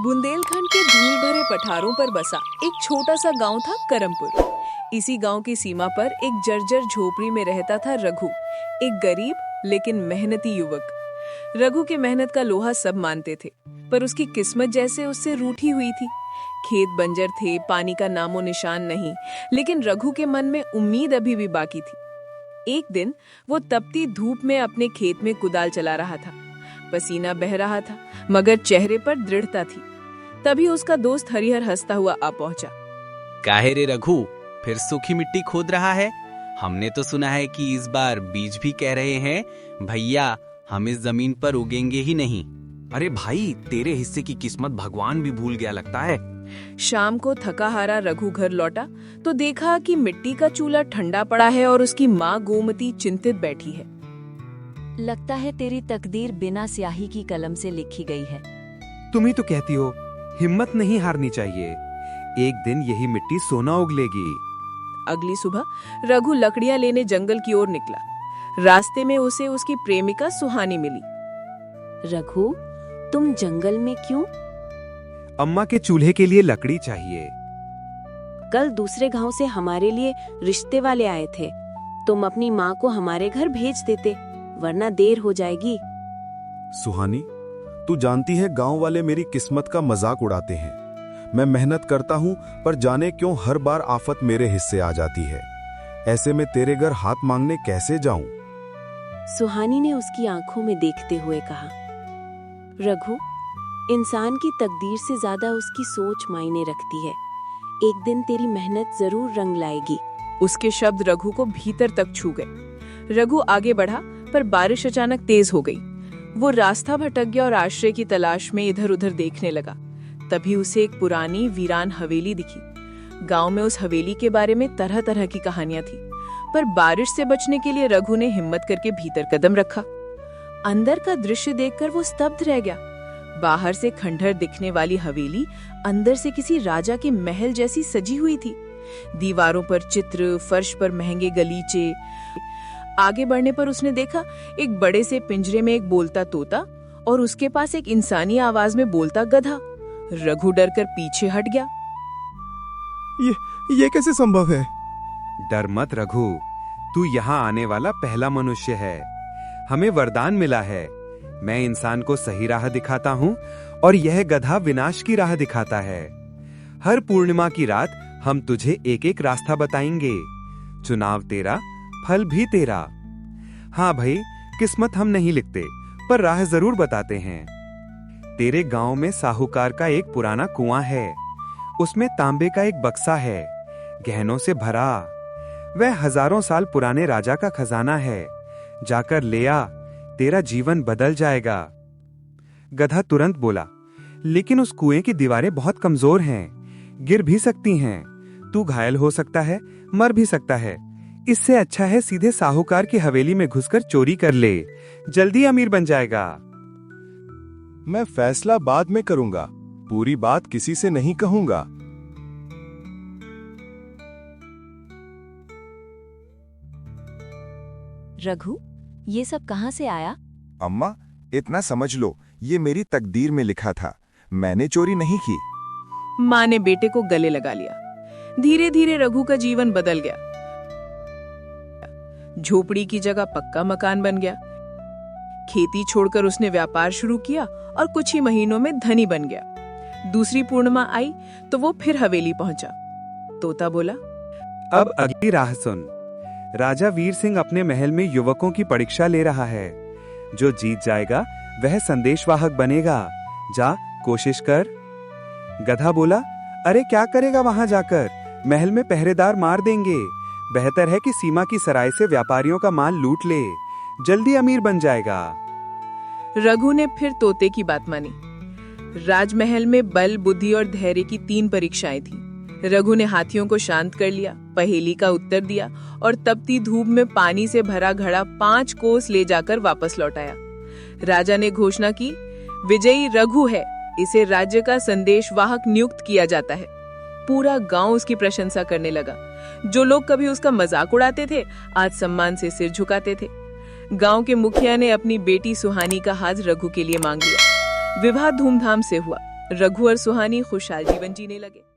बुंदेलखंड के धूल भरे पठारों पर बसा एक छोटा सा गांव था करमपुर। इसी गांव की सीमा पर एक जर्जर झोपड़ी में रहता था रघु, एक गरीब लेकिन मेहनती युवक। रघु के मेहनत का लोहा सब मानते थे, पर उसकी किस्मत जैसे उससे रूठी हुई थी। खेत बंजर थे, पानी का नामो निशान नहीं, लेकिन रघु के मन में उम्मीद अभी भी बाकी थी। एक दिन वो तपती धूप में अपने खेत में कुदाल चला रहा था। पसीना बह रहा था, मगर चेहरे पर दृढ़ता थी। तभी उसका दोस्त हरिहर हंसता हुआ आ पहुंचा। काहे रे रघु, फिर सूखी मिट्टी खोद रहा है? हमने तो सुना है कि इस बार बीज भी कह रहे हैं भैया हम इस जमीन पर उगेंगे ही नहीं। अरे भाई, तेरे हिस्से की किस्मत भगवान भी भूल गया लगता है। शाम को थका हारा रघु घर लौटा तो देखा कि मिट्टी का चूल्हा ठंडा पड़ा है और उसकी माँ गोमती चिंतित बैठी है। लगता है तेरी तकदीर बिना स्याही की कलम से लिखी गई है। तुम ही तो कहती हो, हिम्मत नहीं हारनी चाहिए। एक दिन यही मिट्टी सोना उगलेगी। अगली सुबह रघु लकड़ियां लेने जंगल की ओर निकला। रास्ते में उसे उसकी प्रेमिका सुहानी मिली। रघु, तुम जंगल में क्यों? अम्मा के चूल्हे के लिए लकड़ी चाहिए। कल दूसरे गांव से हमारे लिए रिश्ते वाले आए थे। तुम अपनी माँ को हमारे घर भेज देते, वरना देर हो जाएगी। सुहानी, तू जानती है गांव वाले मेरी किस्मत का मजाक उड़ाते हैं। मैं मेहनत करता हूं, पर जाने क्यों हर बार आफत मेरे हिस्से आ जाती है। ऐसे में तेरे घर हाथ मांगने कैसे जाऊं? सुहानी ने उसकी आंखों में देखते हुए कहा, रघु, इंसान की तकदीर से ज्यादा उसकी सोच मायने रखती है। एक दिन तेरी मेहनत जरूर रंग लाएगी। उसके शब्द रघु को भीतर तक छू गए। रघु आगे बढ़ा, पर बारिश अचानक तेज हो गई। वो रास्ता भटक गया और आश्रय की तलाश में इधर उधर देखने लगा। तभी उसे एक पुरानी वीरान हवेली दिखी। गांव में उस हवेली के बारे में तरह तरह की कहानियां थी, पर बारिश से बचने के लिए रघु ने हिम्मत करके भीतर कदम रखा। अंदर का दृश्य देखकर वो स्तब्ध रह गया। बाहर से खंडहर दिखने वाली हवेली अंदर से किसी राजा के महल जैसी सजी हुई थी। दीवारों पर चित्र, फर्श पर महंगे गलीचे। आगे बढ़ने पर उसने देखा एक बड़े से पिंजरे में एक बोलता तोता और उसके पास एक इंसानी आवाज में बोलता गधा। रघु डर कर पीछे हट गया। ये कैसे संभव है? डर मत रघु, तू यहाँ आने वाला पहला मनुष्य है। हमें वरदान मिला है। मैं इंसान को सही राह दिखाता हूँ और यह गधा विनाश की राह दिखाता है। हर पूर्णिमा की रात हम तुझे एक एक रास्ता बताएंगे। चुनाव तेरा, फल भी तेरा। हाँ भाई, किस्मत हम नहीं लिखते, पर राह जरूर बताते हैं। तेरे गांव में साहूकार का एक पुराना कुआं है। उसमें तांबे का एक बक्सा है, गहनों से भरा। वह हजारों साल पुराने राजा का खजाना है। जाकर ले आ, तेरा जीवन बदल जाएगा। गधा तुरंत बोला, लेकिन उस कुएं की दीवारें बहुत कमजोर हैं, गिर भी सकती हैं। तू घायल हो सकता है, मर भी सकता है। इससे अच्छा है सीधे साहूकार की हवेली में घुसकर चोरी कर ले, जल्दी अमीर बन जाएगा। मैं फैसला बाद में करूंगा, पूरी बात किसी से नहीं कहूंगा। रघु, ये सब कहाँ से आया? अम्मा, इतना समझ लो, ये मेरी तकदीर में लिखा था। मैंने चोरी नहीं की। माँ ने बेटे को गले लगा लिया। धीरे धीरे रघु का जीवन बदल गया। झोपड़ी की जगह पक्का मकान बन गया। खेती छोड़कर उसने व्यापार शुरू किया और कुछ ही महीनों में धनी बन गया। दूसरी पूर्णिमा आई तो वो फिर हवेली पहुंचा। तोता बोला, अब अगली राह सुन। राजा वीर सिंह अपने महल में युवकों की परीक्षा ले रहा है। जो जीत जाएगा वह संदेशवाहक बनेगा। जा, कोशिश कर। गधा बोला, अरे क्या करेगा वहां जाकर? महल में पहरेदार मार देंगे। बेहतर है कि सीमा की सराय से व्यापारियों का माल लूट ले, जल्दी अमीर बन जाएगा। रघु ने फिर तोते की बात मानी। राजमहल में बल, बुद्धि और धैर्य की 3 परीक्षाएं थी। रघु ने हाथियों को शांत कर लिया, पहेली का उत्तर दिया और तपती धूप में पानी से भरा घड़ा 5 कोस ले जाकर वापस लौटाया। राजा ने घोषणा की, विजयी रघु है, इसे राज्य का संदेशवाहक नियुक्त किया जाता है। पूरा गांव उसकी प्रशंसा करने लगा। जो लोग कभी उसका मजाक उड़ाते थे, आज सम्मान से सिर झुकाते थे। गांव के मुखिया ने अपनी बेटी सुहानी का हाथ रघु के लिए मांग लिया। विवाह धूमधाम से हुआ। रघु और सुहानी खुशहाल जीवन जीने लगे।